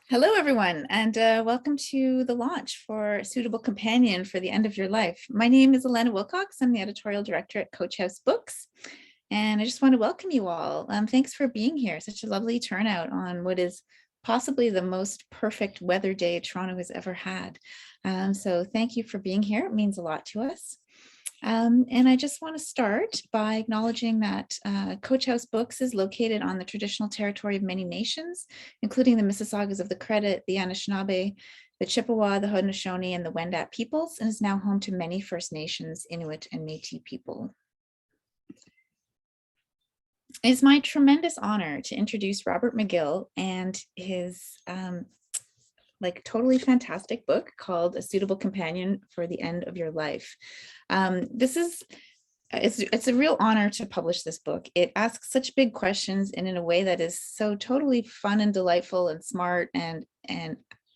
Hello, everyone, and welcome to the launch for a suitable companion for the end of your life. My name is Elena Wilcox. I'm the editorial director at Coach House Books, and I just want to welcome you all. Thanks for being here. Such a lovely turnout on what is possibly the most perfect weather day Toronto has ever had. So thank you for being here. It means a lot to us. And I just want to start by acknowledging that Coach House Books is located on the traditional territory of many nations, including the Mississaugas of the Credit, the Anishinaabe, the Chippewa, the Haudenosaunee, and the Wendat peoples, and is now home to many First Nations, Inuit, and Métis people. It's my tremendous honor to introduce Robert McGill and his totally fantastic book called A Suitable Companion for the End of Your Life. It's a real honor to publish this book. It asks such big questions and in a way that is so totally fun and delightful and smart and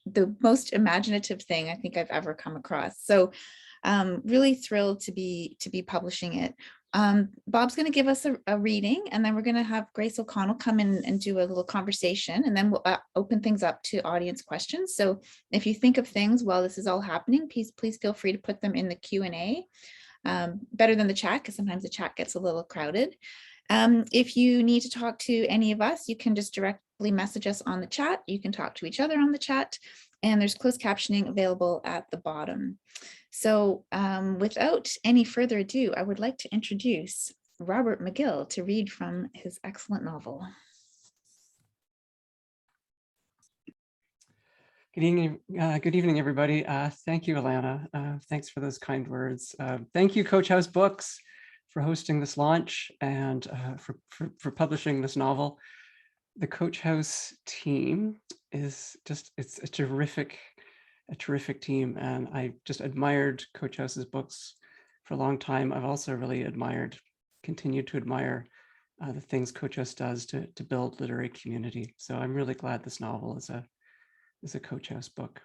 the most imaginative thing I think I've ever come across. So really thrilled to be publishing it. Bob's going to give us a reading, and then we're going to have Grace O'Connell come in and do a little conversation, and then we'll open things up to audience questions. So if you think of things while this is all happening, please feel free to put them in the Q&A. Better than the chat, because sometimes the chat gets a little crowded. If you need to talk to any of us, you can just directly message us on the chat. You can talk to each other on the chat, and there's closed captioning available at the bottom. So without any further ado, I would like to introduce Robert McGill to read from his excellent novel. Good evening, everybody. Thank you, Alana. Thanks for those kind words. Thank you, Coach House Books, for hosting this launch and for publishing this novel. The Coach House team is it's a terrific team, and I just admired Coach House's books for a long time. I've also really continued to admire the things Coach House does to build literary community. So I'm really glad this novel is a Coach House book.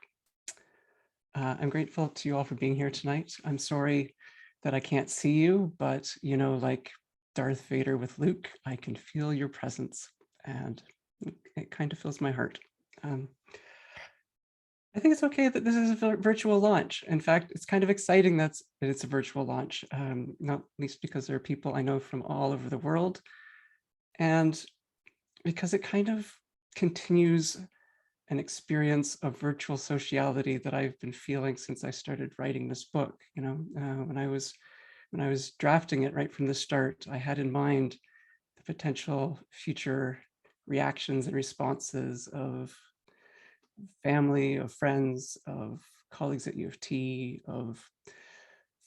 I'm grateful to you all for being here tonight. I'm sorry that I can't see you, but like Darth Vader with Luke, I can feel your presence, and it kind of fills my heart. I think it's okay that this is a virtual launch. In fact, it's kind of exciting that it's a virtual launch, not least because there are people I know from all over the world, and because it kind of continues an experience of virtual sociality that I've been feeling since I started writing this book. When I was drafting it right from the start, I had in mind the potential future reactions and responses of family, of friends, of colleagues at U of T, of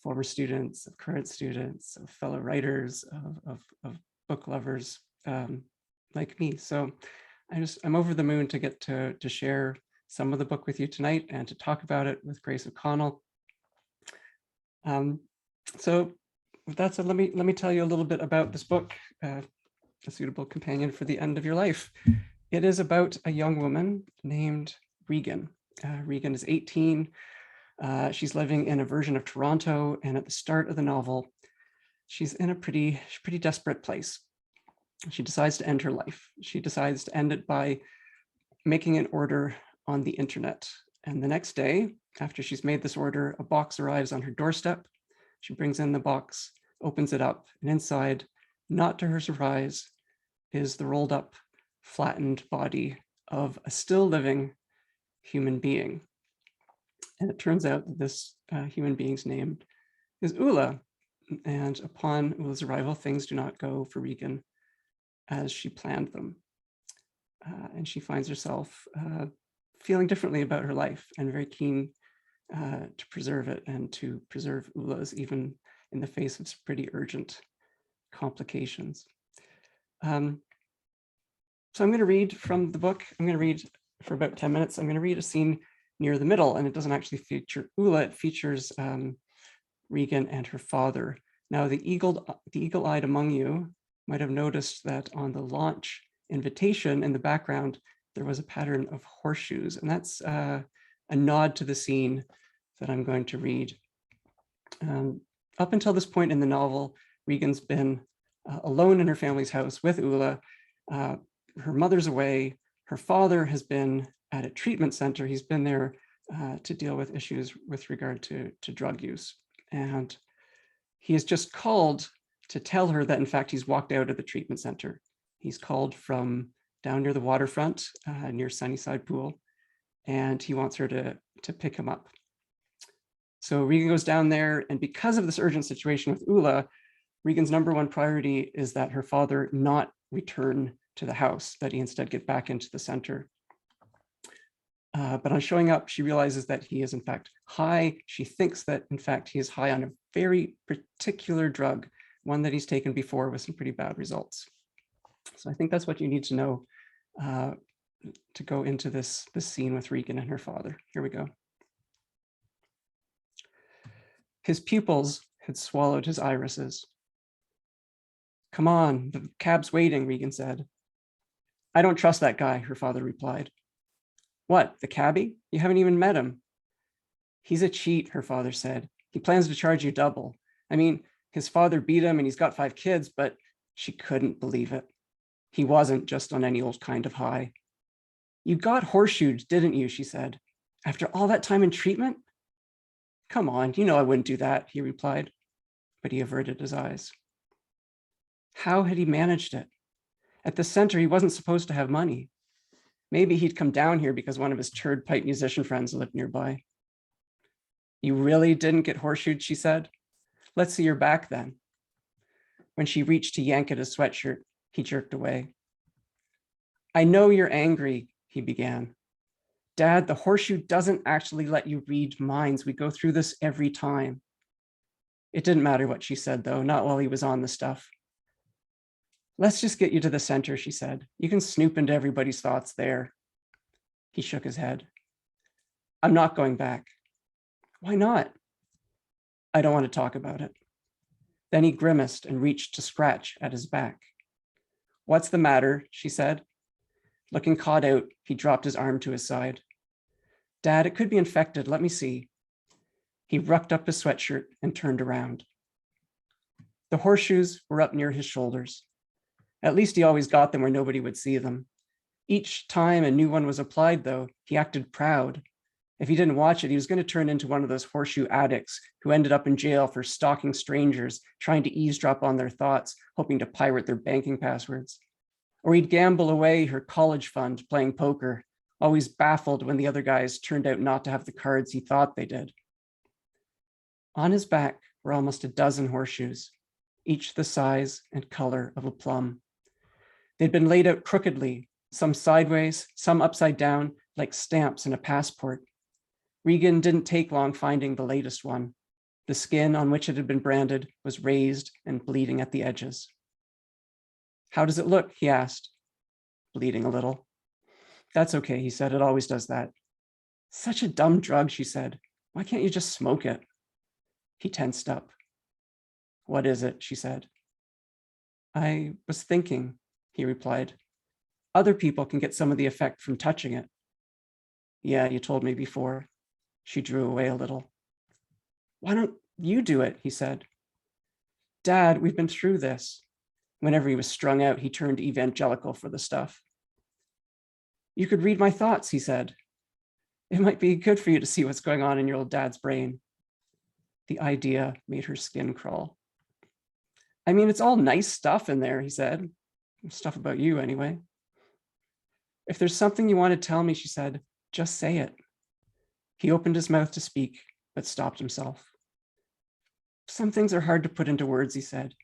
former students, of current students, of fellow writers, of book lovers like me. So I'm over the moon to get to share some of the book with you tonight and to talk about it with Grace O'Connell. So with that said, let me tell you a little bit about this book, A Suitable Companion for the End of Your Life. It is about a young woman named Regan. Regan is 18. She's living in a version of Toronto, and at the start of the novel, she's in a pretty desperate place. She decides to end her life. She decides to end it by making an order on the internet. And the next day, after she's made this order, a box arrives on her doorstep. She brings in the box, opens it up, and inside, not to her surprise, is the rolled up, flattened body of a still living human being. And it turns out that this human being's name is Ülle. And upon Ülle's arrival, things do not go for Regan as she planned them. And she finds herself feeling differently about her life and very keen to preserve it and to preserve Ülle's, even in the face of some pretty urgent complications. So I'm going to read from the book. I'm going to read for about 10 minutes. I'm going to read a scene near the middle, and it doesn't actually feature Ülle. It features Regan and her father. Now, the eagle-eyed among you might have noticed that on the launch invitation in the background, there was a pattern of horseshoes, and that's a nod to the scene that I'm going to read. Up until this point in the novel, Regan's been alone in her family's house with Ülle. Her mother's away. Her father has been at a treatment center. He's been there to deal with issues with regard to drug use. And he is just called to tell her that, in fact, he's walked out of the treatment center. He's called from down near the waterfront, near Sunnyside Pool, and he wants her to pick him up. So Regan goes down there, and because of this urgent situation with Ülle, Regan's #1 priority is that her father not return to the house, that he instead get back into the center. But on showing up, she realizes that he is in fact high. She thinks that in fact he is high on a very particular drug, one that he's taken before with some pretty bad results. So I think that's what you need to know to go into this scene with Regan and her father. Here we go. His pupils had swallowed his irises. "Come on, the cab's waiting," Regan said. "I don't trust that guy," her father replied. "What, the cabbie? You haven't even met him." "He's a cheat," her father said. "He plans to charge you double. I mean, his father beat him and he's got 5 kids, but she couldn't believe it. He wasn't just on any old kind of high. You got horseshoed, didn't you?" she said. "After all that time in treatment?" "Come on, you know I wouldn't do that," he replied, but he averted his eyes. How had he managed it? At the center, he wasn't supposed to have money. Maybe he'd come down here because one of his turd pipe musician friends lived nearby. "You really didn't get horseshoed," she said. "Let's see your back then." When she reached to yank at his sweatshirt, he jerked away. "I know you're angry," he began. "Dad, the horseshoe doesn't actually let you read minds. We go through this every time." It didn't matter what she said, though, not while he was on the stuff. "Let's just get you to the center," she said. "You can snoop into everybody's thoughts there." He shook his head. "I'm not going back." "Why not?" "I don't want to talk about it." Then he grimaced and reached to scratch at his back. "What's the matter?" she said. Looking caught out, he dropped his arm to his side. "Dad, it could be infected. Let me see." He rucked up his sweatshirt and turned around. The horseshoes were up near his shoulders. At least he always got them where nobody would see them. Each time a new one was applied, though, he acted proud. If he didn't watch it, he was going to turn into one of those horseshoe addicts who ended up in jail for stalking strangers, trying to eavesdrop on their thoughts, hoping to pirate their banking passwords. Or he'd gamble away her college fund playing poker, always baffled when the other guys turned out not to have the cards he thought they did. On his back were almost a dozen horseshoes, each the size and color of a plum. They'd been laid out crookedly, some sideways, some upside down, like stamps in a passport. Regan didn't take long finding the latest one. The skin on which it had been branded was raised and bleeding at the edges. "How does it look?" he asked. "Bleeding a little." "That's okay," he said. "It always does that." "Such a dumb drug," she said. "Why can't you just smoke it?" He tensed up. "What is it?" she said. "I was thinking," he replied. "Other people can get some of the effect from touching it." "Yeah, you told me before." She drew away a little. "Why don't you do it?" he said. "Dad, we've been through this." Whenever he was strung out, he turned evangelical for the stuff. "You could read my thoughts," he said. "It might be good for you to see what's going on in your old dad's brain." The idea made her skin crawl. "I mean, it's all nice stuff in there," he said. "Stuff about you, anyway." "If there's something you want to tell me," she said, "just say it." He opened his mouth to speak, but stopped himself. "Some things are hard to put into words," he said.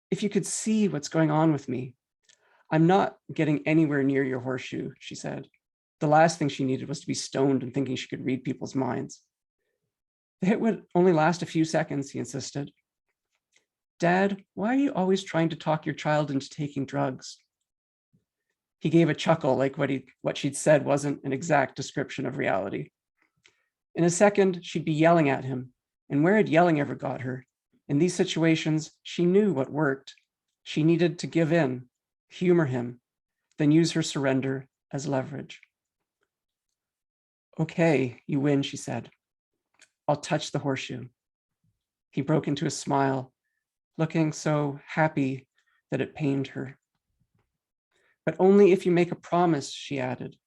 "If you could see what's going on with me." "I'm not getting anywhere near your horseshoe," she said. The last thing she needed was to be stoned and thinking she could read people's minds. "The hit would only last a few seconds," he insisted. "Dad, why are you always trying to talk your child into taking drugs?" He gave a chuckle, like what she'd said wasn't an exact description of reality. In a second, she'd be yelling at him. And where had yelling ever got her? In these situations, she knew what worked. She needed to give in, humor him, then use her surrender as leverage. "Okay, you win," she said. "I'll touch the horseshoe." He broke into a smile, looking so happy that it pained her. "But only if you make a promise," she added.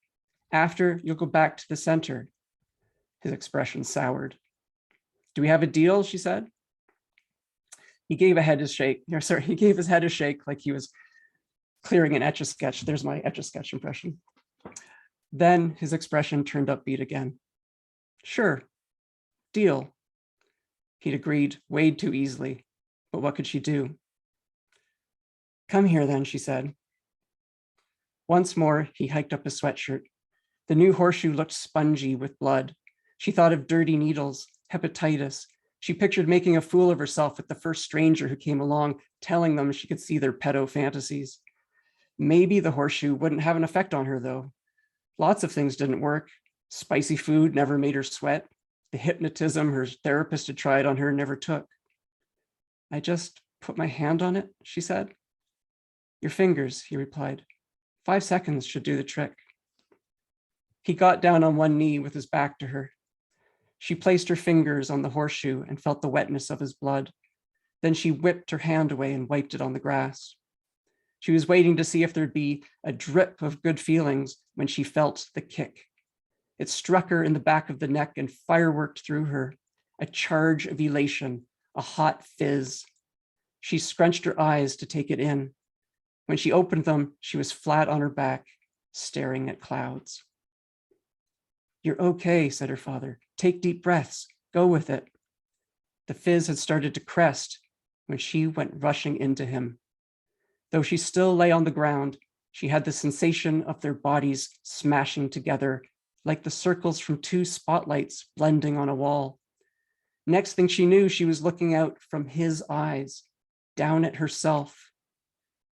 After, you'll go back to the center. His expression soured. Do we have a deal? She said. He gave he gave his head a shake like he was clearing an Etch-a-Sketch. There's my Etch-a-Sketch impression. Then his expression turned upbeat again. Sure, deal. He'd agreed way too easily, but what could she do? Come here then, she said. Once more, he hiked up his sweatshirt. The new horseshoe looked spongy with blood. She thought of dirty needles, hepatitis. She pictured making a fool of herself with the first stranger who came along, telling them she could see their pedo fantasies. Maybe the horseshoe wouldn't have an effect on her, though. Lots of things didn't work. Spicy food never made her sweat. The hypnotism her therapist had tried on her never took. I just put my hand on it, she said. Your fingers, he replied. 5 seconds should do the trick. He got down on one knee with his back to her. She placed her fingers on the horseshoe and felt the wetness of his blood. Then she whipped her hand away and wiped it on the grass. She was waiting to see if there'd be a drip of good feelings when she felt the kick. It struck her in the back of the neck and fireworked through her, a charge of elation, a hot fizz. She scrunched her eyes to take it in. When she opened them, she was flat on her back, staring at clouds. You're okay, said her father. Take deep breaths. Go with it. The fizz had started to crest when she went rushing into him. Though she still lay on the ground, she had the sensation of their bodies smashing together, like the circles from two spotlights blending on a wall. Next thing she knew, she was looking out from his eyes, down at herself.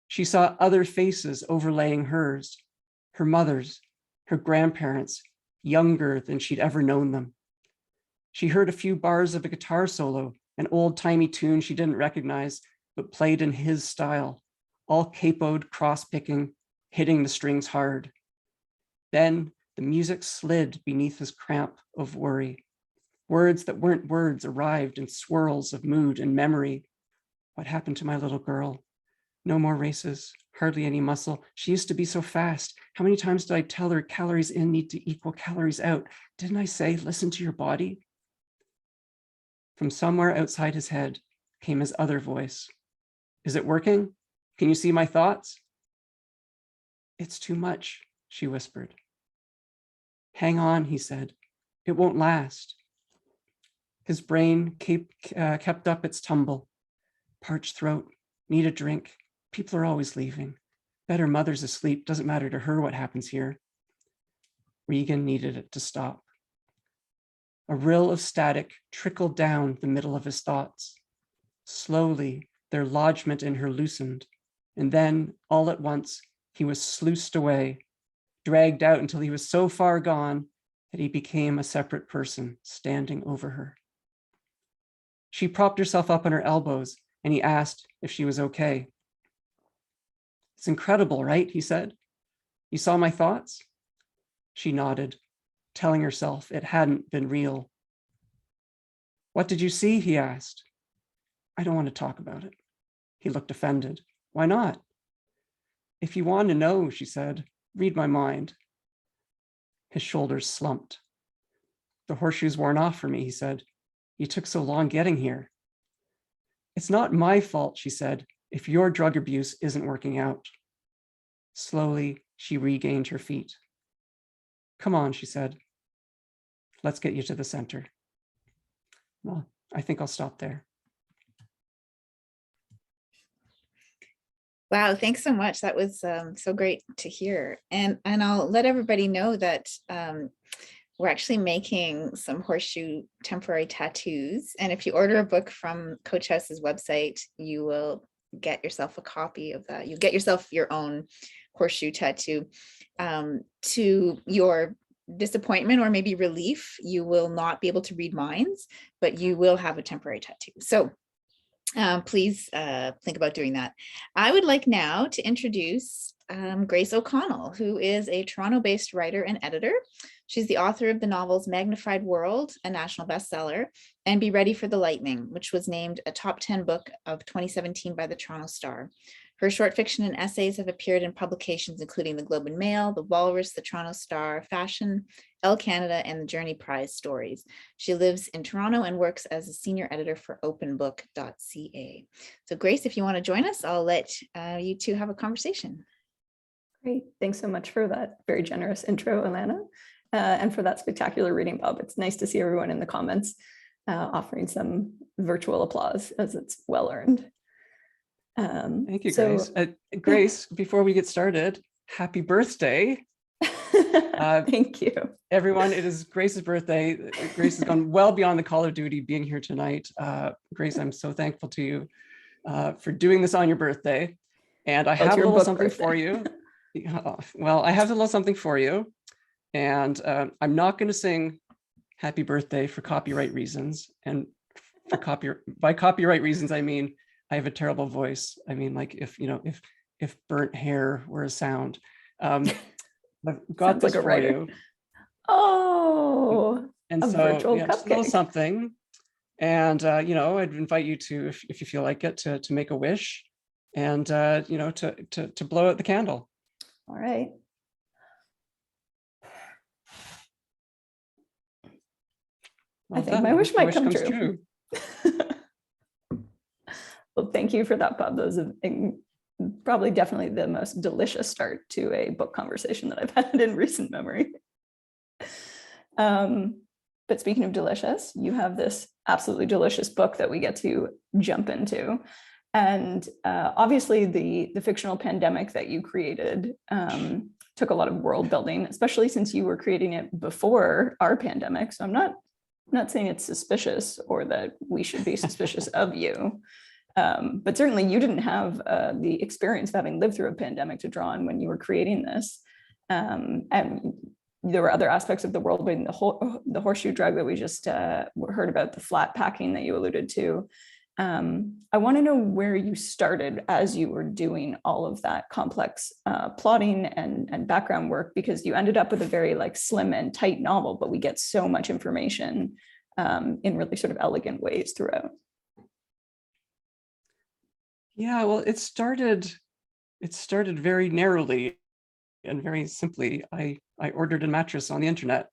She saw other faces overlaying hers, her mother's, her grandparents', younger than she'd ever known them. She heard a few bars of a guitar solo, an old-timey tune she didn't recognize, but played in his style, all capoed, cross-picking, hitting the strings hard. Then the music slid beneath his cramp of worry. Words that weren't words arrived in swirls of mood and memory. What happened to my little girl? No more races, hardly any muscle. She used to be so fast. How many times did I tell her calories in need to equal calories out? Didn't I say, listen to your body? From somewhere outside his head came his other voice. Is it working? Can you see my thoughts? It's too much, she whispered. Hang on, he said. It won't last. His brain kept up its tumble. Parched throat, need a drink. People are always leaving. Better mother's asleep, doesn't matter to her what happens here. Regan needed it to stop. A rill of static trickled down the middle of his thoughts. Slowly, their lodgement in her loosened, and then, all at once, he was sluiced away, dragged out until he was so far gone that he became a separate person standing over her. She propped herself up on her elbows, and he asked if she was okay. It's incredible, right? He said. You saw my thoughts? She nodded, telling herself it hadn't been real. What did you see? He asked. I don't want to talk about it. He looked offended. Why not? If you want to know, she said, read my mind. His shoulders slumped. The horseshoes worn off for me, he said. You took so long getting here. It's not my fault, she said, if your drug abuse isn't working out. Slowly, she regained her feet. Come on, she said. Let's get you to the center. Well, I think I'll stop there. Wow, thanks so much. That was so great to hear. And I'll let everybody know that we're actually making some horseshoe temporary tattoos. And if you order a book from Coach House's website, you will get yourself a copy of that. You get yourself your own horseshoe tattoo. To your disappointment or maybe relief, you will not be able to read minds, but you will have a temporary tattoo. So please think about doing that. I would like now to introduce Grace O'Connell, who is a Toronto-based writer and editor. She's the author of the novels Magnified World, a national bestseller, and Be Ready for the Lightning, which was named a top 10 book of 2017 by the Toronto Star. Her short fiction and essays have appeared in publications including the Globe and Mail, the Walrus, the Toronto Star, Fashion, Elle Canada, and the Journey Prize Stories. She lives in Toronto and works as a senior editor for openbook.ca. So Grace, if you want to join us, I'll let you two have a conversation. Great. Thanks so much for that very generous intro, Alana, and for that spectacular reading, Bob. It's nice to see everyone in the comments offering some virtual applause, as it's well earned. Thank you, Grace. Grace, before we get started, happy birthday. Thank you. Everyone, it is Grace's birthday. Grace has gone well beyond the call of duty being here tonight. Grace, I'm so thankful to you for doing this on your birthday. And I have a little something for you. Well, I have a little something for you. And I'm not going to sing happy birthday for copyright reasons. And by copyright reasons, I mean, I have a terrible voice. I mean, like if burnt hair were a sound. I've got this like for you. Oh, and so yeah, just a little something. And I'd invite you to, if you feel like it, to make a wish, and to blow out the candle. All right. Well, I think my wish might come true. Well, thank you for that, Bob. Those are probably definitely the most delicious start to a book conversation that I've had in recent memory. But speaking of delicious, you have this absolutely delicious book that we get to jump into. And obviously the fictional pandemic that you created took a lot of world building, especially since you were creating it before our pandemic. So I'm not saying it's suspicious or that we should be suspicious of you. But certainly you didn't have the experience of having lived through a pandemic to draw on when you were creating this. And there were other aspects of the world, but the horseshoe drug that we just heard about, the flat packing that you alluded to. I want to know where you started as you were doing all of that complex plotting and background work, because you ended up with a very slim and tight novel, but we get so much information in really sort of elegant ways throughout. Yeah, well, it started very narrowly and very simply. I ordered a mattress on the internet,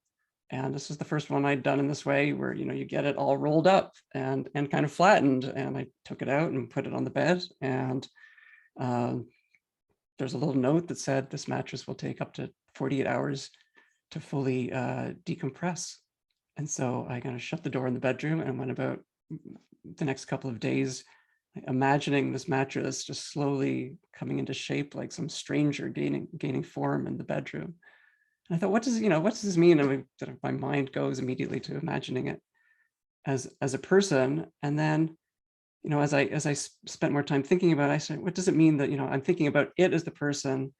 and this was the first one I'd done in this way, where you get it all rolled up and kind of flattened, and I took it out and put it on the bed, and there's a little note that said this mattress will take up to 48 hours to fully decompress. And so I kind of shut the door in the bedroom and went about the next couple of days imagining this mattress just slowly coming into shape, like some stranger gaining form in the bedroom. And I thought, what does this mean? And my mind goes immediately to imagining it as a person. And then, as I spent more time thinking about it, I said, what does it mean that I'm thinking about it as the person,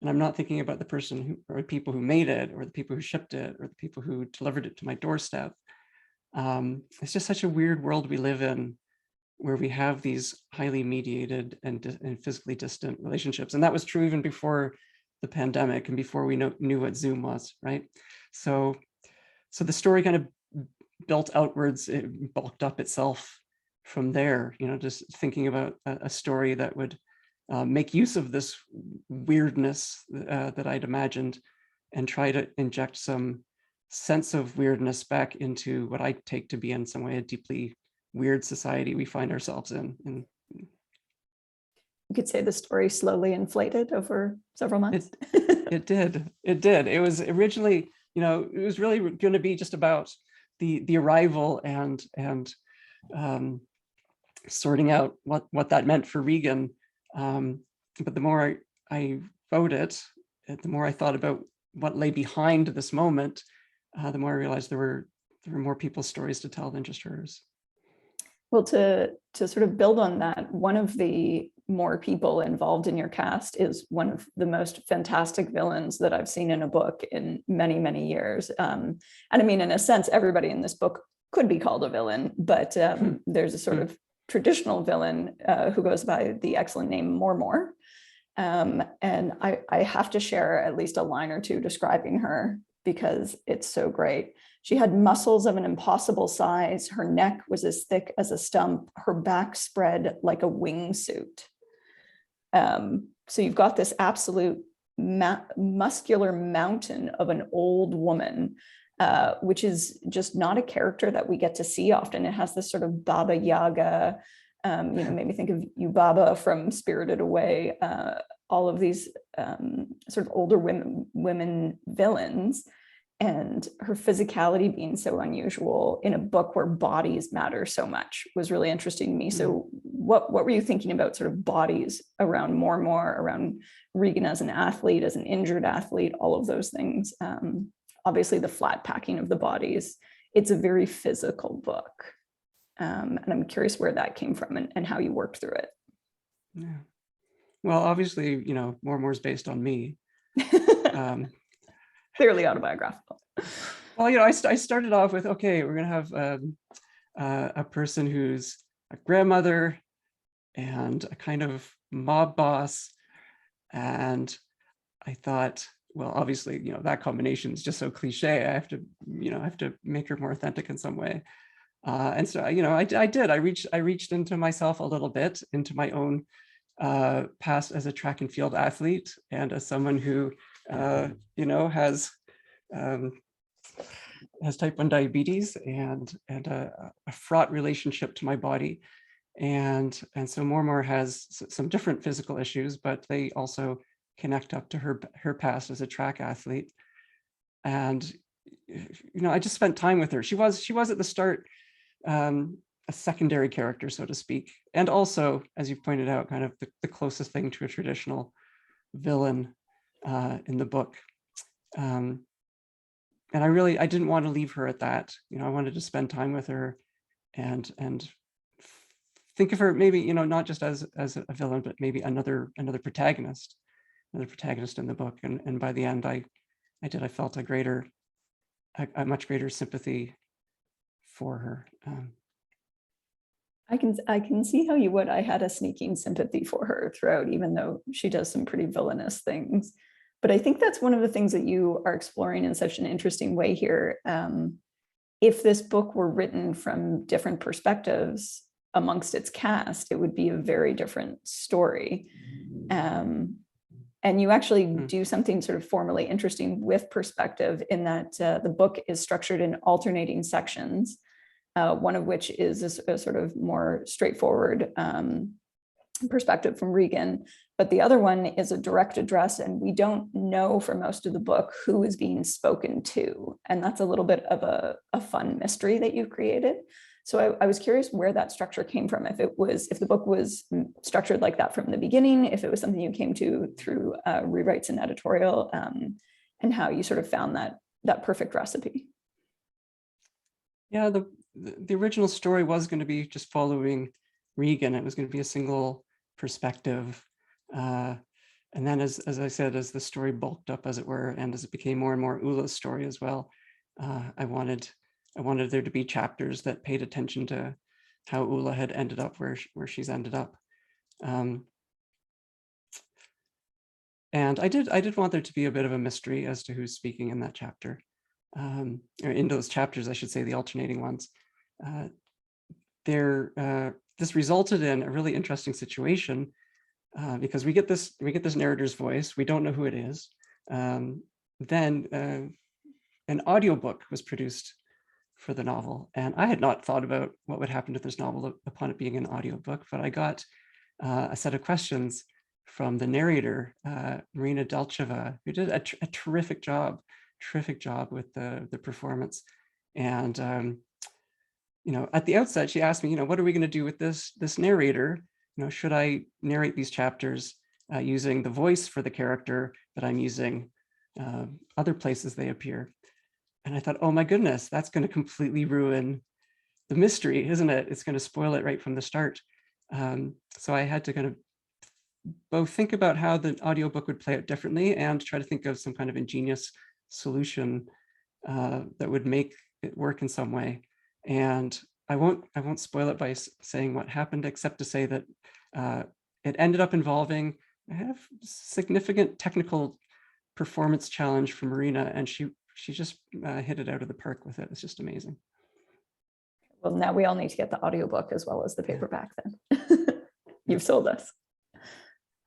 and I'm not thinking about the person or the people who made it, or the people who shipped it, or the people who delivered it to my doorstep. It's just such a weird world we live in, where we have these highly mediated and physically distant relationships. And that was true even before the pandemic and before we knew what Zoom was, right? So the story kind of built outwards, it bulked up itself from there, just thinking about a story that would make use of this weirdness that I'd imagined, and try to inject some sense of weirdness back into what I take to be in some way a deeply weird society we find ourselves in. You could say the story slowly inflated over several months. It did. It was originally, it was really going to be just about the arrival and sorting out what that meant for Regan. But the more I wrote it, the more I thought about what lay behind this moment, the more I realized there were more people's stories to tell than just hers. Well, to sort of build on that, one of the more people involved in your cast is one of the most fantastic villains that I've seen in a book in many, many years. And I mean, in a sense, everybody in this book could be called a villain, but there's a sort of traditional villain who goes by the excellent name Mormor. And I have to share at least a line or two describing her, because it's so great. She had muscles of an impossible size. Her neck was as thick as a stump. Her back spread like a wingsuit. So you've got this absolute muscular mountain of an old woman, which is just not a character that we get to see often. It has this sort of Baba Yaga, made me think of Yubaba from Spirited Away, all of these sort of older women villains, and her physicality being so unusual in a book where bodies matter so much was really interesting to me. So what were you thinking about sort of bodies around more around Regan as an athlete, as an injured athlete, all of those things? Obviously the flat packing of the bodies, it's a very physical book. And I'm curious where that came from and how you worked through it. Yeah. Well, obviously, more is based on me. Clearly autobiographical. Well, I started off with, okay, we're going to have a person who's a grandmother and a kind of mob boss. And I thought, well, obviously, that combination is just so cliche. I have to make her more authentic in some way. And so, I did. I reached into myself a little bit, into my own past as a track and field athlete, and as someone who, has type 1 diabetes and a fraught relationship to my body. And so more has some different physical issues, but they also connect up to her past as a track athlete. And, I just spent time with her. She was at the start, a secondary character, so to speak. And also, as you pointed out, kind of the closest thing to a traditional villain in the book. And I didn't want to leave her at that. I wanted to spend time with her and think of her maybe, not just as a villain, but maybe another protagonist in the book. And by the end, I felt a much greater sympathy for her. I can see how you would. I had a sneaking sympathy for her throughout, even though she does some pretty villainous things. But I think that's one of the things that you are exploring in such an interesting way here. If this book were written from different perspectives amongst its cast, it would be a very different story. And you actually do something sort of formally interesting with perspective in that the book is structured in alternating sections, one of which is a sort of more straightforward perspective from Regan, but the other one is a direct address, and we don't know for most of the book who is being spoken to. And that's a little bit of a fun mystery that you've created. So I was curious where that structure came from, if the book was structured like that from the beginning, if it was something you came to through rewrites and editorial, and how you sort of found that perfect recipe. Yeah, the original story was going to be just following Regan. It was going to be a single perspective. And then as I said, as the story bulked up, as it were, and as it became more and more Ülle's story as well, I wanted there to be chapters that paid attention to how Ülle had ended up where she's ended up. And I did want there to be a bit of a mystery as to who's speaking in that chapter, or in those chapters, I should say, the alternating ones. This resulted in a really interesting situation because we get this narrator's voice. We don't know who it is. Then an audiobook was produced for the novel, and I had not thought about what would happen to this novel upon it being an audiobook, but I got a set of questions from the narrator, Marina Delcheva, who did a terrific job with the performance. And at the outset, she asked me, what are we going to do with this narrator? Should I narrate these chapters using the voice for the character that I'm using other places they appear? And I thought, oh my goodness, that's going to completely ruin the mystery, isn't it? It's going to spoil it right from the start. So I had to kind of both think about how the audiobook would play out differently and try to think of some kind of ingenious solution that would make it work in some way. And I won't spoil it by saying what happened, except to say that it ended up involving a significant technical performance challenge for Marina, and she just hit it out of the park with it. It's just amazing. Well, now we all need to get the audiobook as well as the paperback then. You've sold us.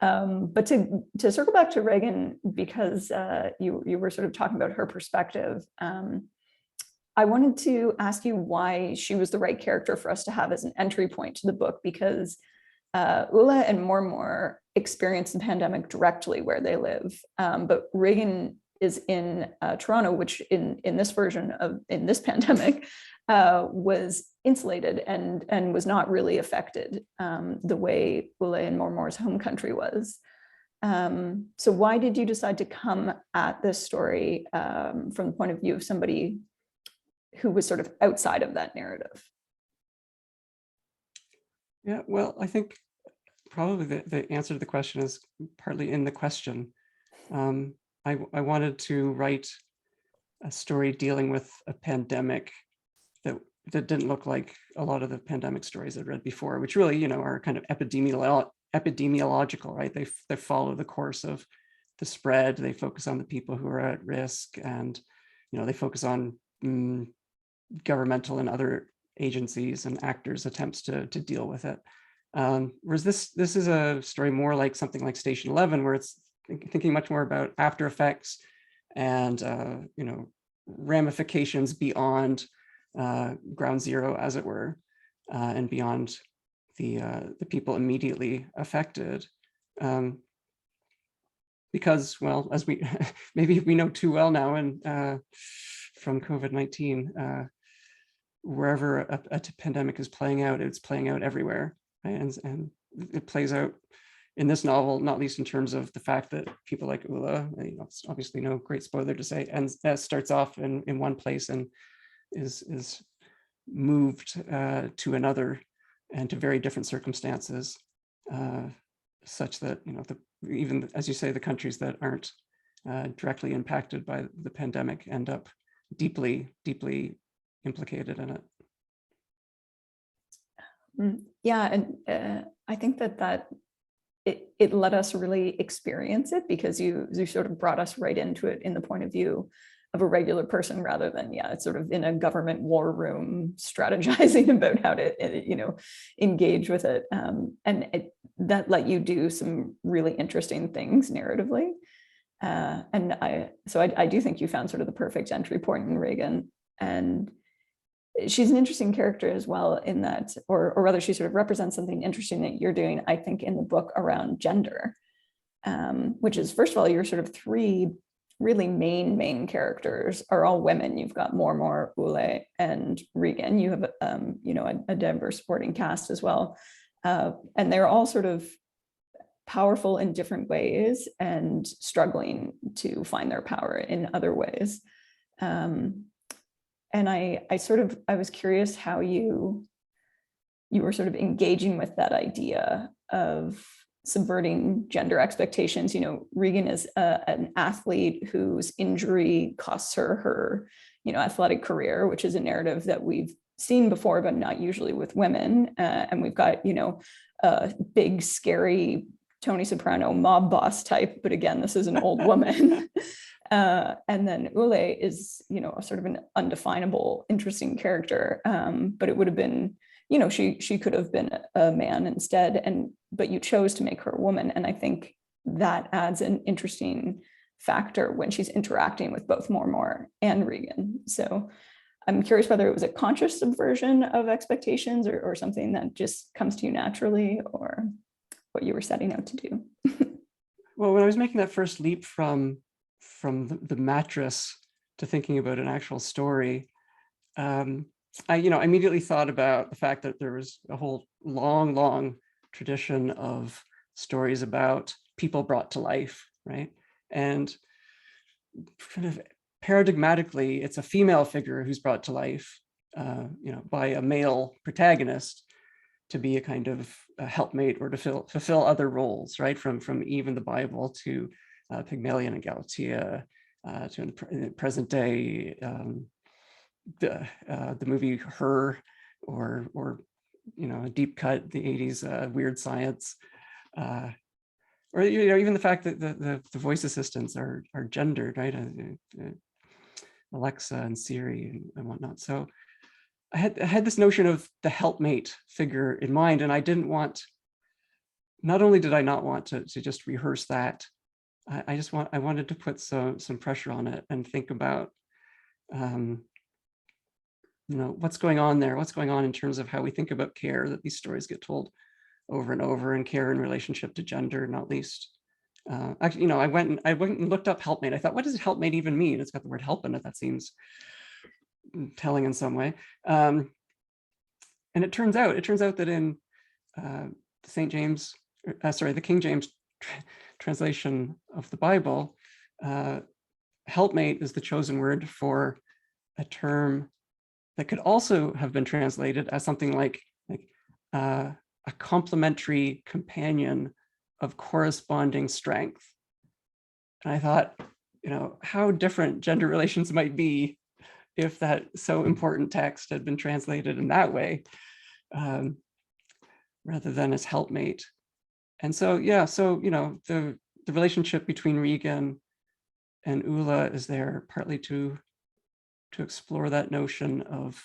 But to circle back to Regan, because you were sort of talking about her perspective, I wanted to ask you why she was the right character for us to have as an entry point to the book, because Ülle and Mormor experience the pandemic directly where they live, but Regan is in Toronto, which in this version of this pandemic was insulated and was not really affected the way Ülle and Mormor's home country was. So why did you decide to come at this story from the point of view of somebody who was sort of outside of that narrative? Yeah, well, I think probably the answer to the question is partly in the question. I wanted to write a story dealing with a pandemic that didn't look like a lot of the pandemic stories I'd read before, which really, are kind of epidemiological, right? They follow the course of the spread. They focus on the people who are at risk, and they focus on governmental and other agencies and actors' attempts to deal with it. Whereas this is a story more like something like Station 11, where it's thinking much more about after effects and ramifications beyond ground zero, as it were, and beyond the people immediately affected. Because, well, as we maybe we know too well now, and from COVID-19, wherever a pandemic is playing out, it's playing out everywhere, right? And it plays out in this novel, not least in terms of the fact that people like Ülle, it's obviously no great spoiler to say, and starts off in one place and is moved to another and to very different circumstances, such that even, as you say, the countries that aren't directly impacted by the pandemic end up deeply implicated in it. Yeah, and I think that it let us really experience it, because you sort of brought us right into it in the point of view of a regular person, rather than, it's sort of in a government war room strategizing about how to engage with it, and that let you do some really interesting things narratively, and I do think you found sort of the perfect entry point in Regan. And she's an interesting character as well, in that, or rather, she sort of represents something interesting that you're doing, I think, in the book around gender, which is, first of all, your sort of three really main characters are all women. You've got Mormor, Ülle, and Regan. You have a diverse supporting cast as well, and they're all sort of powerful in different ways and struggling to find their power in other ways. And I was curious how you were sort of engaging with that idea of subverting gender expectations. Regan is an athlete whose injury costs her athletic career, which is a narrative that we've seen before, but not usually with women. And we've got, a big, scary Tony Soprano mob boss type, but again, this is an old woman. And then Ülle is, sort of an undefinable, interesting character. But it would have been, she could have been a man instead, but you chose to make her a woman. And I think that adds an interesting factor when she's interacting with both Mormor and Regan. So I'm curious whether it was a conscious subversion of expectations or something that just comes to you naturally, or what you were setting out to do. Well, when I was making that first leap from the mattress to thinking about an actual story, I immediately thought about the fact that there was a whole long tradition of stories about people brought to life, right? And kind of paradigmatically, it's a female figure who's brought to life, by a male protagonist to be a kind of a helpmate or to fulfill other roles, right? From even the Bible to Pygmalion and Galatea, to in the present day, the movie Her, or a deep cut, the 80s Weird Science, or even the fact that the voice assistants are gendered, right? Alexa and Siri and whatnot. So I had this notion of the helpmate figure in mind, and I didn't want not only did I not want to just rehearse that, I wanted to put some pressure on it and think about, what's going on there, what's going on in terms of how we think about care, that these stories get told over and over, and care in relationship to gender, not least. Actually, I went and looked up helpmate. I thought, what does helpmate even mean? It's got the word help in it. That seems telling in some way. And it turns out that in the King James translation of the Bible, helpmate is the chosen word for a term that could also have been translated as something like a complementary companion of corresponding strength. And I thought, how different gender relations might be if that so important text had been translated in that way, rather than as helpmate. And so, the relationship between Regan and Ülle is there partly to explore that notion of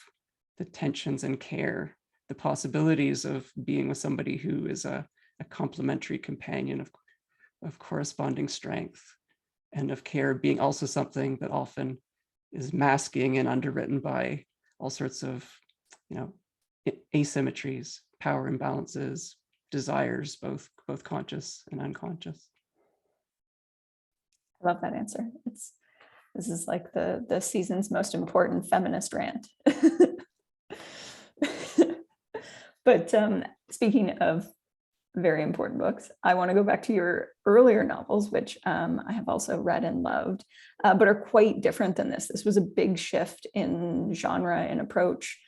the tensions in care, the possibilities of being with somebody who is a complementary companion of corresponding strength, and of care being also something that often is masking and underwritten by all sorts of, asymmetries, power imbalances, desires, both conscious and unconscious. I love that answer. This is like the season's most important feminist rant. But speaking of very important books, I want to go back to your earlier novels, which I have also read and loved, but are quite different than this. This was a big shift in genre and approach,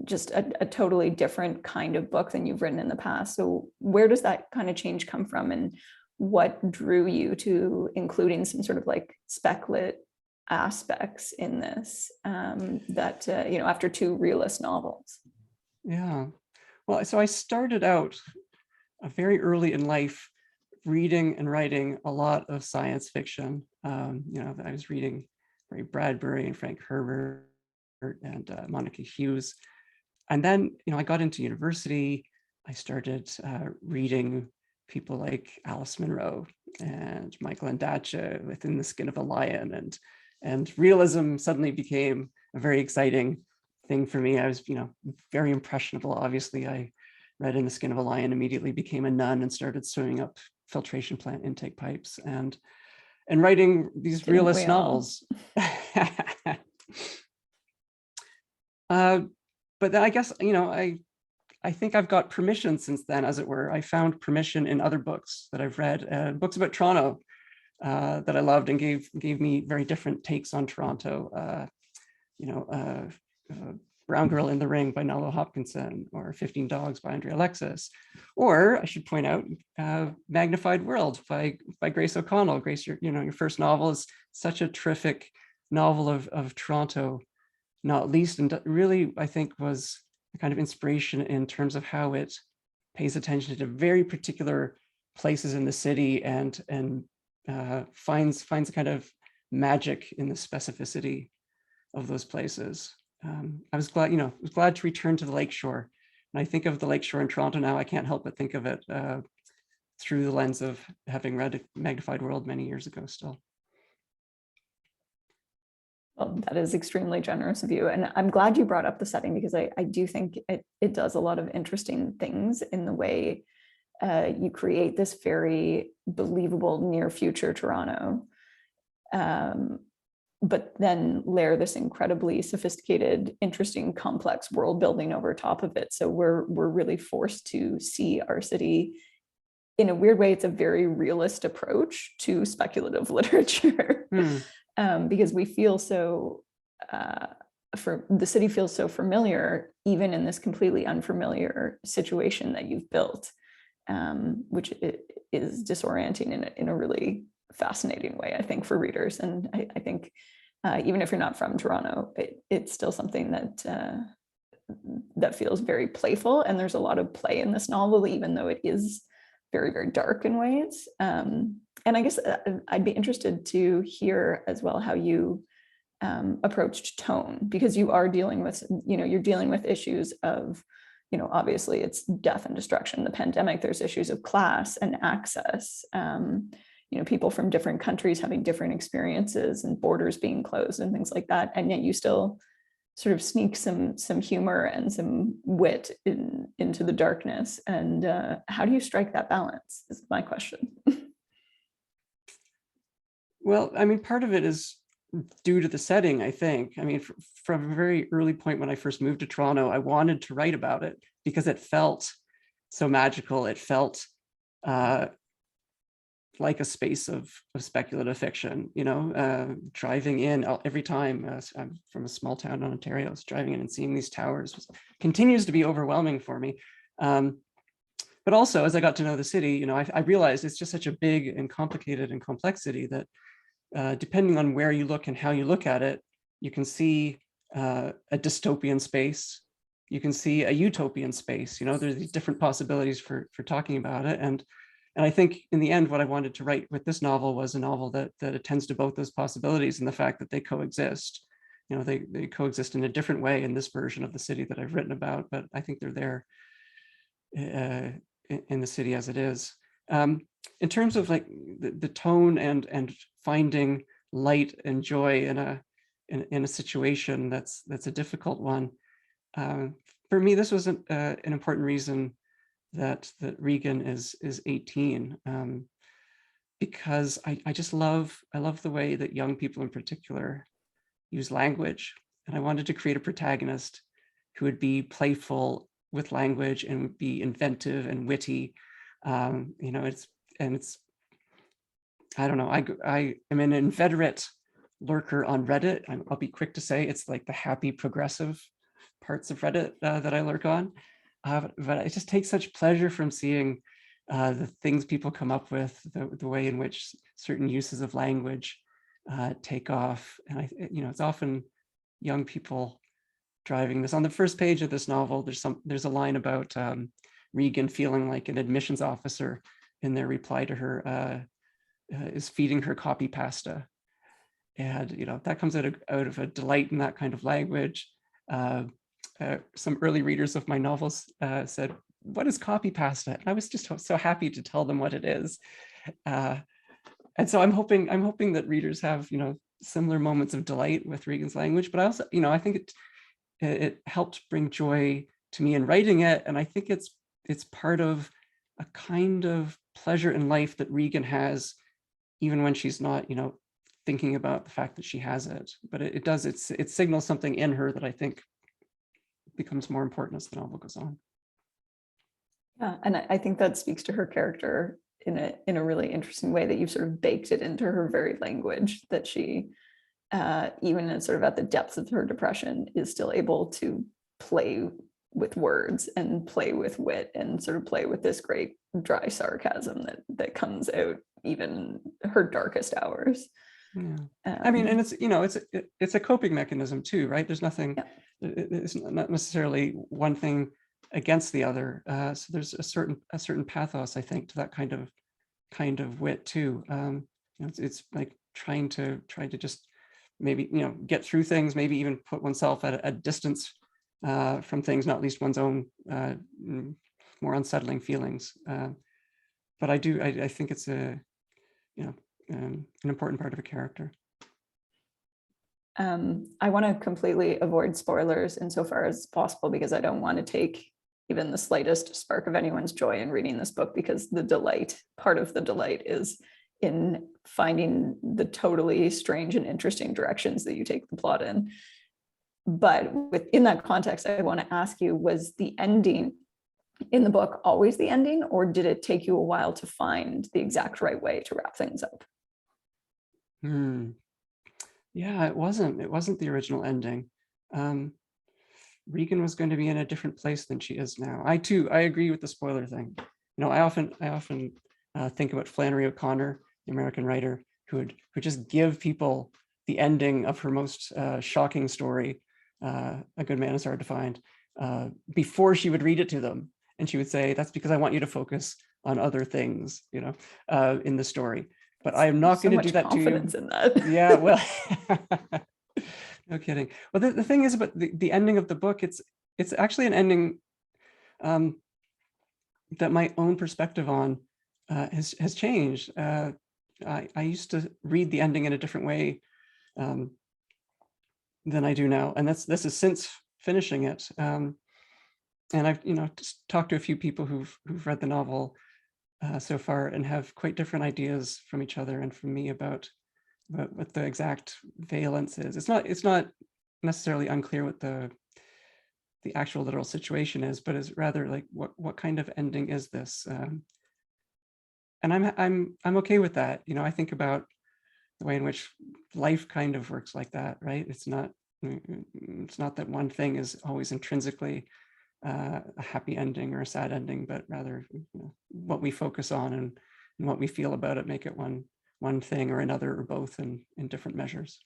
just a totally different kind of book than you've written in the past. So where does that kind of change come from, and what drew you to including some sort of like spec-lit aspects in this, after two realist novels? Yeah. Well, so I started out very early in life reading and writing a lot of science fiction. I was reading Ray Bradbury and Frank Herbert and Monica Hughes. And then, I got into university. I started reading people like Alice Munro and Michael Ondaatje, Within the Skin of a Lion, and realism suddenly became a very exciting thing for me. I was, very impressionable. Obviously, I read In the Skin of a Lion, immediately became a nun and started sewing up filtration plant intake pipes and writing these realist novels. But then I guess, I think I've got permission since then, as it were. I found permission in other books that I've read, books about Toronto that I loved and gave me very different takes on Toronto. Brown Girl in the Ring by Nalo Hopkinson, or 15 Dogs by Andrea Alexis, or I should point out, Magnified World by Grace O'Connell. Grace, your first novel is such a terrific novel of Toronto, not least, and really I think was a kind of inspiration in terms of how it pays attention to very particular places in the city and finds a kind of magic in the specificity of those places. I was glad to return to the Lakeshore. And I think of the Lakeshore in Toronto now, I can't help but think of it through the lens of having read Magnified World many years ago still. Well, that is extremely generous of you. And I'm glad you brought up the setting, because I do think it does a lot of interesting things in the way you create this very believable near future Toronto. But then layer this incredibly sophisticated, interesting, complex world building over top of it. So we're really forced to see our city in a weird way. It's a very realist approach to speculative literature, because we feel so, the city feels so familiar, even in this completely unfamiliar situation that you've built, which is disorienting in a really fascinating way, I think, for readers. And I think even if you're not from Toronto, it's still something that feels very playful. And there's a lot of play in this novel, even though it is very, very dark in ways. And I guess I'd be interested to hear as well how you approached tone, because you are dealing with, you're dealing with issues of obviously it's death and destruction, the pandemic, there's issues of class and access, people from different countries having different experiences and borders being closed and things like that. And yet you still sort of sneak some humor and some wit into the darkness. And how do you strike that balance is my question. Well, I mean, part of it is due to the setting, I think. I mean, from a very early point when I first moved to Toronto, I wanted to write about it because it felt so magical. It felt like a space of speculative fiction, driving in every time. I'm from a small town in Ontario, so driving in and seeing these towers continues to be overwhelming for me. But also, as I got to know the city, I realized it's just such a big and complicated and complex city that depending on where you look and how you look at it, you can see a dystopian space, you can see a utopian space. There's these different possibilities for talking about it. And I think in the end, what I wanted to write with this novel was a novel that attends to both those possibilities and the fact that they coexist. They coexist in a different way in this version of the city that I've written about, but I think they're there in the city as it is. In terms of like the tone and finding light and joy in a situation that's a difficult one, for me, this was an important reason that Regan is 18, because I just love the way that young people in particular use language, and I wanted to create a protagonist who would be playful with language and would be inventive and witty. It's I don't know, I am an inveterate lurker on Reddit. I'll be quick to say it's like the happy progressive parts of Reddit that I lurk on. But I just take such pleasure from seeing the things people come up with, the way in which certain uses of language take off. And it's often young people driving this. On the first page of this novel, there's a line about Regan feeling like an admissions officer in their reply to her is feeding her copy pasta. And that comes out of a delight in that kind of language. Some early readers of my novels said, "What is copy pasta?" And I was just so happy to tell them what it is. And so I'm hoping that readers have similar moments of delight with Regan's language. But I also I think it helped bring joy to me in writing it, and I think it's part of a kind of pleasure in life that Regan has, even when she's not thinking about the fact that she has it. But it signals something in her that I think becomes more important as the novel goes on. Yeah, and I think that speaks to her character in a really interesting way, that you've sort of baked it into her very language, that she, even in sort of at the depths of her depression, is still able to play with words and play with wit and sort of play with this great dry sarcasm that comes out even in her darkest hours. Yeah. I mean, and it's a coping mechanism too, right? There's nothing, it's not necessarily one thing against the other. So there's a certain pathos, I think, to that kind of wit too. It's like trying to just maybe get through things, maybe even put oneself at a distance from things, not least one's own more unsettling feelings. But I think it's an important part of a character. I want to completely avoid spoilers insofar as possible, because I don't want to take even the slightest spark of anyone's joy in reading this book, because part of the delight is in finding the totally strange and interesting directions that you take the plot in. But within that context, I want to ask you, was the ending in the book always the ending, or did it take you a while to find the exact right way to wrap things up? Yeah, it wasn't the original ending. Regan was going to be in a different place than she is now. I agree with the spoiler thing. I often think about Flannery O'Connor, the American writer, who would just give people the ending of her most shocking story, A Good Man Is Hard to Find, before she would read it to them. And she would say, "That's because I want you to focus on other things, in the story. But I am not going to do that to you." Confidence in that. Yeah, well, no kidding. Well, the thing is about the ending of the book, it's actually an ending that my own perspective on has changed. I used to read the ending in a different way than I do now, and this is since finishing it. And I've just talked to a few people who've read the novel so far and have quite different ideas from each other and from me about what the exact valence is. It's not necessarily unclear what the actual literal situation is, but is rather like what kind of ending is this? And I'm okay with that. I think about the way in which life kind of works like that, right? It's not that one thing is always intrinsically a happy ending or a sad ending, but rather what we focus on and what we feel about it make it one thing or another or both in different measures.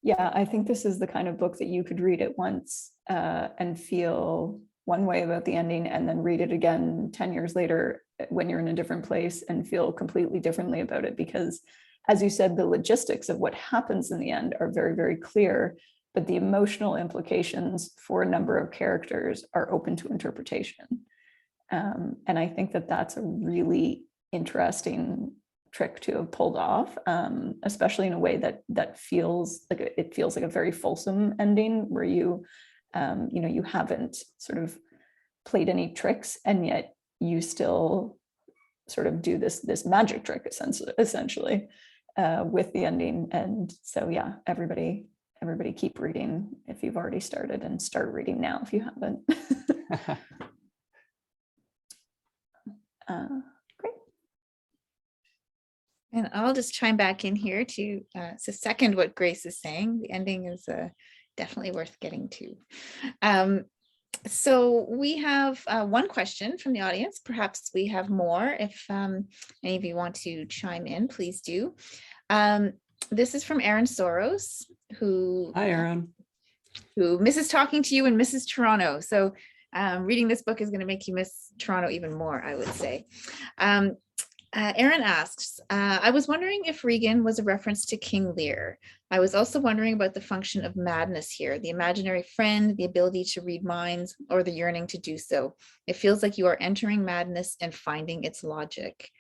Yeah, I think this is the kind of book that you could read it once and feel one way about the ending, and then read it again 10 years later when you're in a different place and feel completely differently about it. Because, as you said, the logistics of what happens in the end are very, very clear, but the emotional implications for a number of characters are open to interpretation. And I think that that's a really interesting trick to have pulled off, especially in a way that feels like a very fulsome ending, where you haven't sort of played any tricks, and yet you still sort of do this magic trick essentially with the ending. And so yeah, everybody keep reading if you've already started, and start reading now if you haven't. Great. And I'll just chime back in here to second what Grace is saying. The ending is definitely worth getting to. So we have one question from the audience. Perhaps we have more. If any of you want to chime in, please do. This is from Aaron Soros, who Hi, Aaron. Who misses talking to you and misses Toronto. So reading this book is going to make you miss Toronto even more, I would say. Aaron asks, I was wondering if Regan was a reference to King Lear. I was also wondering about the function of madness here, the imaginary friend, the ability to read minds, or the yearning to do so. It feels like you are entering madness and finding its logic.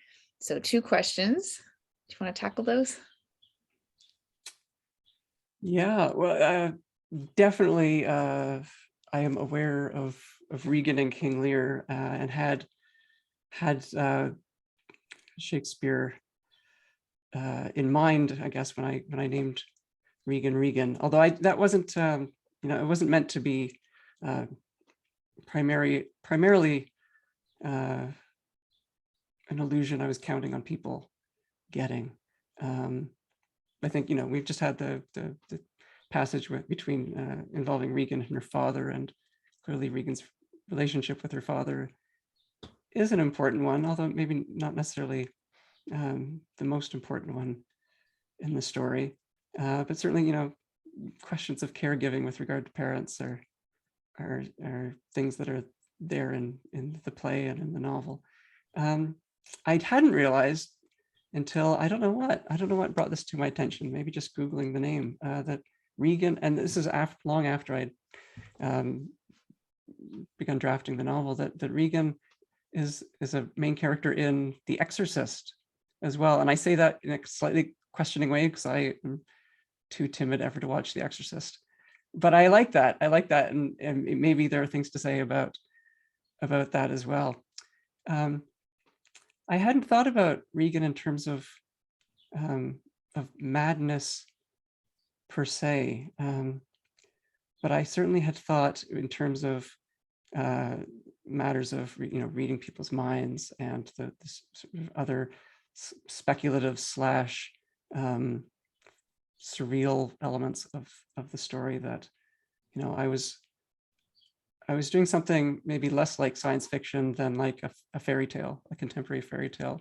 So 2 questions. Do you want to tackle those? Yeah, well, definitely I am aware of Regan and King Lear, and had Shakespeare in mind, I guess, when I named Regan, although that wasn't it wasn't meant to be primarily an illusion I was counting on people getting. I think we've just had the passage between involving Regan and her father, and clearly Regan's relationship with her father is an important one, although maybe not necessarily the most important one in the story. But certainly, questions of caregiving with regard to parents are things that are there in the play and in the novel. I hadn't realized until I don't know what brought this to my attention. Maybe just Googling the name, that Regan, and this is long after I'd begun drafting the novel, that Regan is a main character in The Exorcist as well. And I say that in a slightly questioning way because I am too timid ever to watch The Exorcist. But I like that. And maybe there are things to say about that as well. I hadn't thought about Regan in terms of madness per se, but I certainly had thought in terms of matters of reading people's minds and the sort of other speculative / surreal elements of the story that I was doing something maybe less like science fiction than like a fairy tale, a contemporary fairy tale.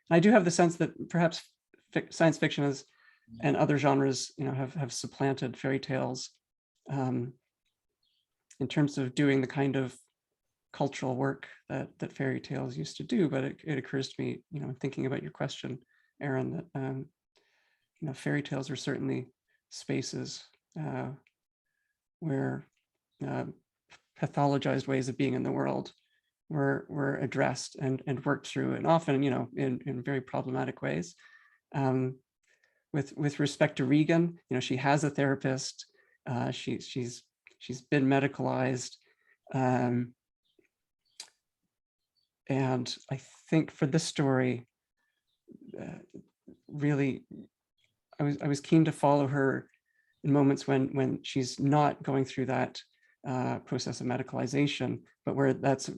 And I do have the sense that perhaps science fiction is, and other genres, have supplanted fairy tales in terms of doing the kind of cultural work that fairy tales used to do. But it occurs to me, thinking about your question, Aaron, that fairy tales are certainly spaces where pathologized ways of being in the world were addressed and worked through, and often, in very problematic ways. With respect to Regan, she has a therapist. She's been medicalized, and I think for this story, really, I was keen to follow her in moments when she's not going through that process of medicalization, but where that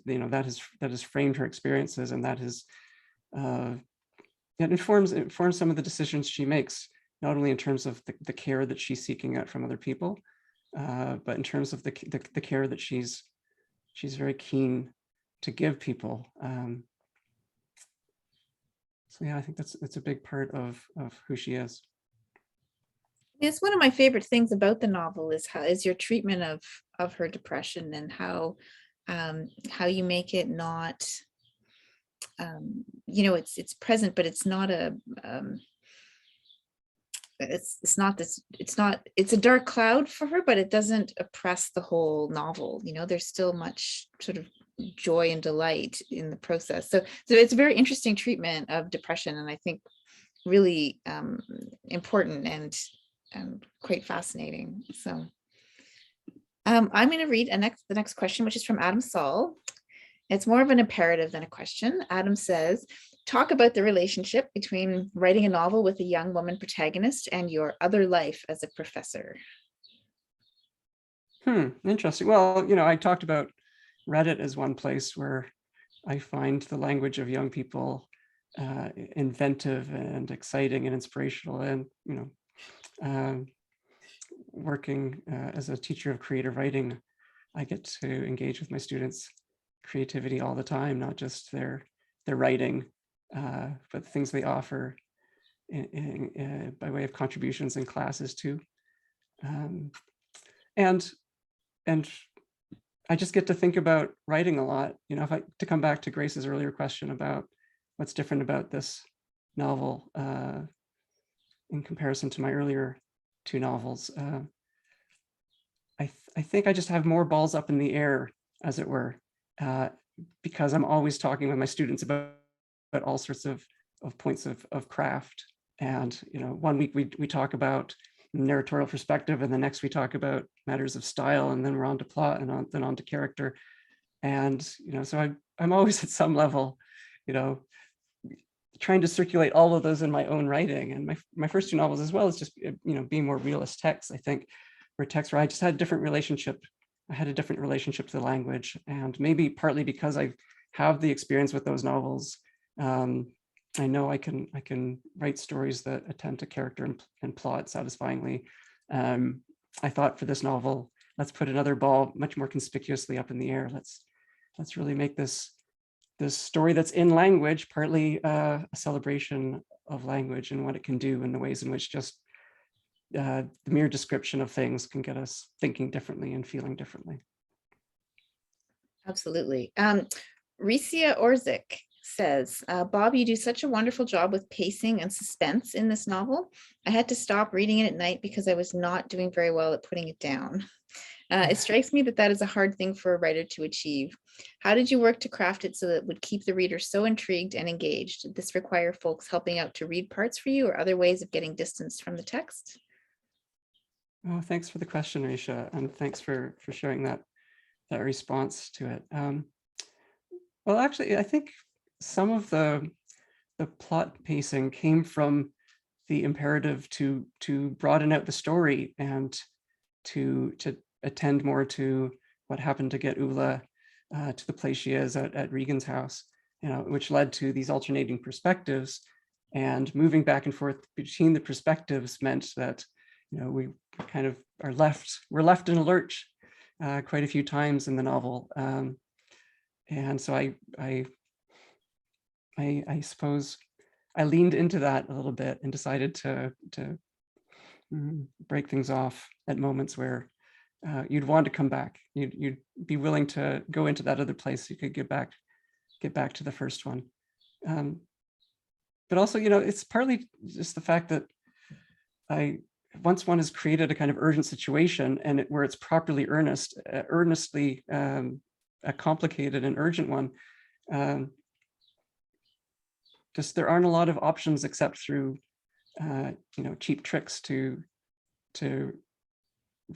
has framed her experiences, and that has it informs some of the decisions she makes, not only in terms of the care that she's seeking out from other people, but in terms of the care that she's very keen to give people. So yeah, I think that's a big part of who she is. It's one of my favorite things about the novel is your treatment of her depression, and how you make it not, it's present, but it's not it's a dark cloud for her, but it doesn't oppress the whole novel. There's still much sort of joy and delight in the process. So it's a very interesting treatment of depression, and I think really important and quite fascinating. So I'm going to read the next question, which is from Adam Saul. It's more of an imperative than a question. Adam says, talk about the relationship between writing a novel with a young woman protagonist and your other life as a professor. Interesting. Well, I talked about Reddit as one place where I find the language of young people inventive and exciting and inspirational. And working as a teacher of creative writing, I get to engage with my students' creativity all the time, not just their writing, but the things they offer by way of contributions in classes too. And I just get to think about writing a lot. To come back to Grace's earlier question about what's different about this novel in comparison to my earlier two novels, I think I just have more balls up in the air, as it were, because I'm always talking with my students about all sorts of points of craft. And 1 week we talk about narratorial perspective, and the next we talk about matters of style, and then we're on to plot, and then on to character. And so I'm always at some level, trying to circulate all of those in my own writing. And my first two novels, as well as just being more realist texts, I think, were texts where I just had a different relationship. I had a different relationship to the language, and maybe partly because I have the experience with those novels, I know I can write stories that attend to character and plot satisfyingly. I thought for this novel, let's put another ball much more conspicuously up in the air. Let's really make this story that's in language partly a celebration of language and what it can do, and the ways in which just the mere description of things can get us thinking differently and feeling differently. Absolutely. Ricia Orzik says, Bob, you do such a wonderful job with pacing and suspense in this novel. I had to stop reading it at night because I was not doing very well at putting it down. It strikes me that is a hard thing for a writer to achieve. How did you work to craft it so that it would keep the reader so intrigued and engaged? Did this require folks helping out to read parts for you, or other ways of getting distance from the text? Oh, thanks for the question, Risha, and thanks for sharing that response to it. Well, actually, I think some of the plot pacing came from the imperative to broaden out the story and to attend more to what happened to get Ülle to the place she is at Regan's house, which led to these alternating perspectives, and moving back and forth between the perspectives meant that we kind of we're left in a lurch quite a few times in the novel, and so I suppose I leaned into that a little bit and decided to break things off at moments where you'd want to come back. You'd be willing to go into that other place. You could get back to the first one. But also, it's partly just the fact that I once one has created a kind of urgent situation and where it's properly earnestly a complicated and urgent one, just there aren't a lot of options except through cheap tricks to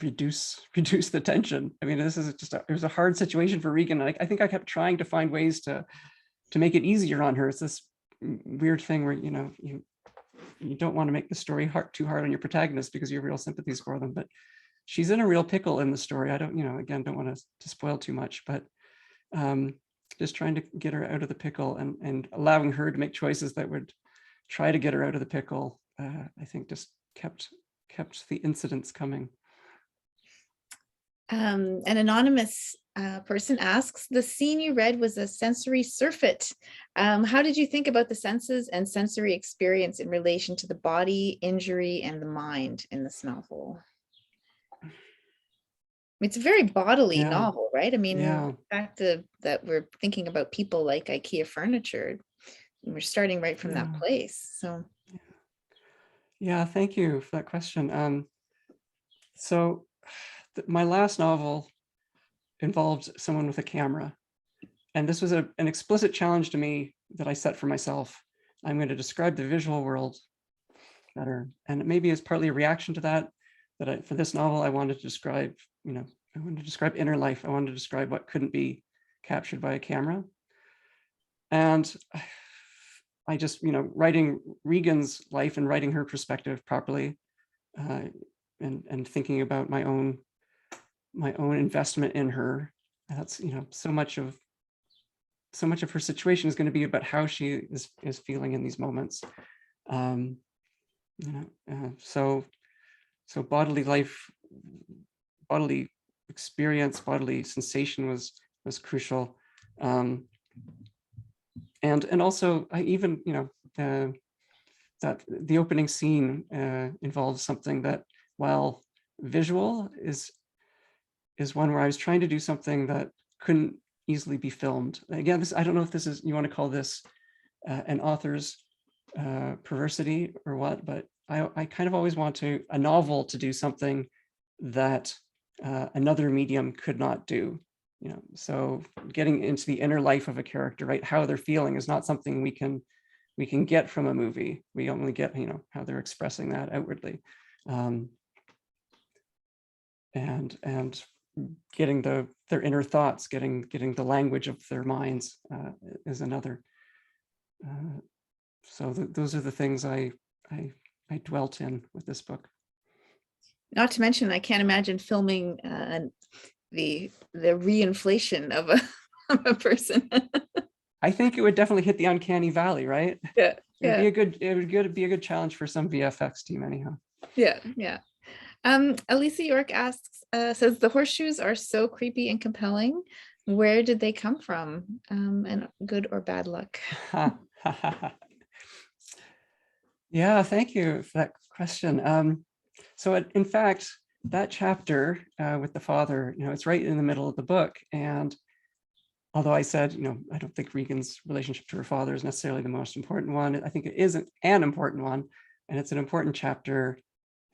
reduce the tension. I mean, this is just it was a hard situation for Regan. I think I kept trying to find ways to make it easier on her. It's this weird thing where you don't want to make the story too hard on your protagonist because you have real sympathies for them, but she's in a real pickle in the story. I don't, again, don't want to spoil too much, but just trying to get her out of the pickle and allowing her to make choices that would try to get her out of the pickle, I think just kept the incidents coming. An anonymous person asks, the scene you read was a sensory surfeit. How did you think about the senses and sensory experience in relation to the body, injury, and the mind in this novel? It's a very bodily novel, right? I mean, the fact that we're thinking about people like IKEA furniture, we're starting right from that place. So, yeah, thank you for that question. So, my last novel involved someone with a camera, and this was an explicit challenge to me that I set for myself. I'm going to describe the visual world better, and maybe as partly a reaction to that for this novel, I wanted to describe, I wanted to describe inner life. I wanted to describe what couldn't be captured by a camera. And I just, writing Regan's life and writing her perspective properly, and thinking about my own investment in her. That's, so much of her situation is going to be about how she is feeling in these moments. So bodily life, bodily experience, bodily sensation was crucial. And also I even, that the opening scene involves something that, while visual, is one where I was trying to do something that couldn't easily be filmed. Again, I don't know if this is, you want to call this an author's perversity or what, but I kind of always want a novel to do something that another medium could not do. So getting into the inner life of a character, right? How they're feeling is not something we can get from a movie. We only get, how they're expressing that outwardly. And getting their inner thoughts, getting the language of their minds is another. So those are the things I dwelt in with this book. Not to mention, I can't imagine filming the reinflation of a person. I think it would definitely hit the uncanny valley, right? Yeah, it would be a good challenge for some VFX team, anyhow. Yeah. Elisa York asks, says the horseshoes are so creepy and compelling. Where did they come from? And good or bad luck? Yeah, thank you for that question. So in fact, that chapter with the father, it's right in the middle of the book. And although I said, I don't think Regan's relationship to her father is necessarily the most important one, I think it is an important one, and it's an important chapter.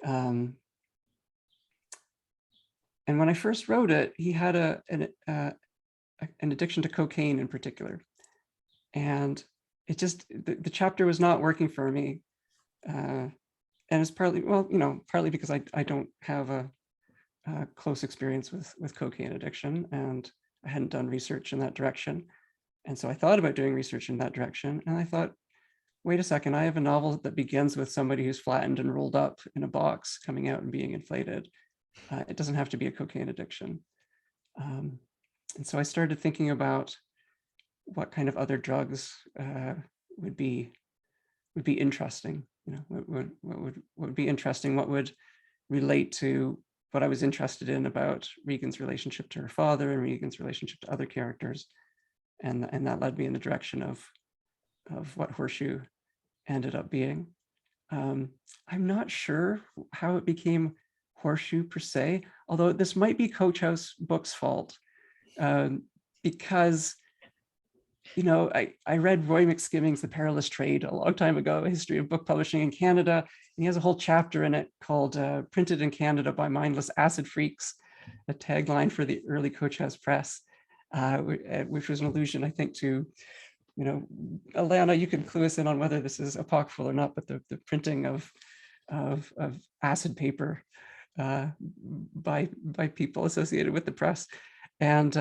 And when I first wrote it, he had an addiction to cocaine in particular. And it just, the chapter was not working for me. And it's partly, partly because I don't have a close experience with cocaine addiction, and I hadn't done research in that direction. And so I thought about doing research in that direction, and I thought, wait a second, I have a novel that begins with somebody who's flattened and rolled up in a box coming out and being inflated. It doesn't have to be a cocaine addiction. And so I started thinking about what kind of other drugs would be interesting. What would be interesting, what would relate to what I was interested in about Regan's relationship to her father and Regan's relationship to other characters. And that led me in the direction of what Horseshoe ended up being. I'm not sure how it became Horseshoe per se, although this might be Coach House Books' fault, because you know, I read Roy McSkimming's The Perilous Trade a long time ago, a history of book publishing in Canada. And he has a whole chapter in it called Printed in Canada by Mindless Acid Freaks, a tagline for the early Coach House Press, which was an allusion, I think, to, you know, Alana, you can clue us in on whether this is apocryphal or not, but the printing of acid paper by people associated with the press. And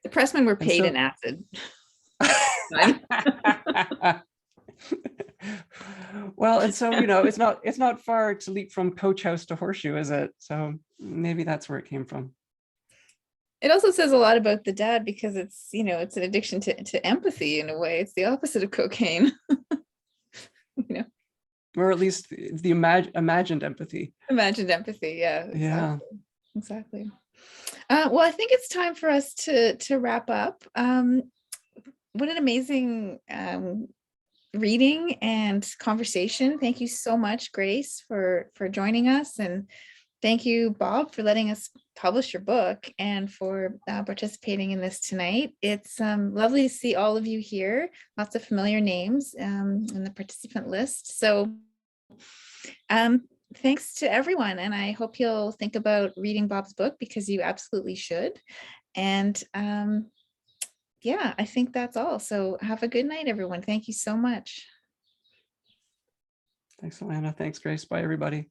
The pressmen were paid in acid. Well, and so, you know, it's not far to leap from Coach House to Horseshoe, is it? So maybe that's where it came from. It also says a lot about the dad, because it's, you know, it's an addiction to empathy in a way. It's the opposite of cocaine. You know, or at least the imagined empathy. Imagined empathy, yeah. Exactly. Well, I think it's time for us to wrap up. What an amazing reading and conversation. Thank you so much, Grace, for joining us, and thank you, Bob, for letting us publish your book and for participating in this tonight. It's lovely to see all of you here. Lots of familiar names in the participant list. So thanks to everyone. And I hope you'll think about reading Bob's book, because you absolutely should. And yeah, I think that's all. So have a good night, everyone. Thank you so much. Thanks, Alana. Thanks, Grace. Bye, everybody.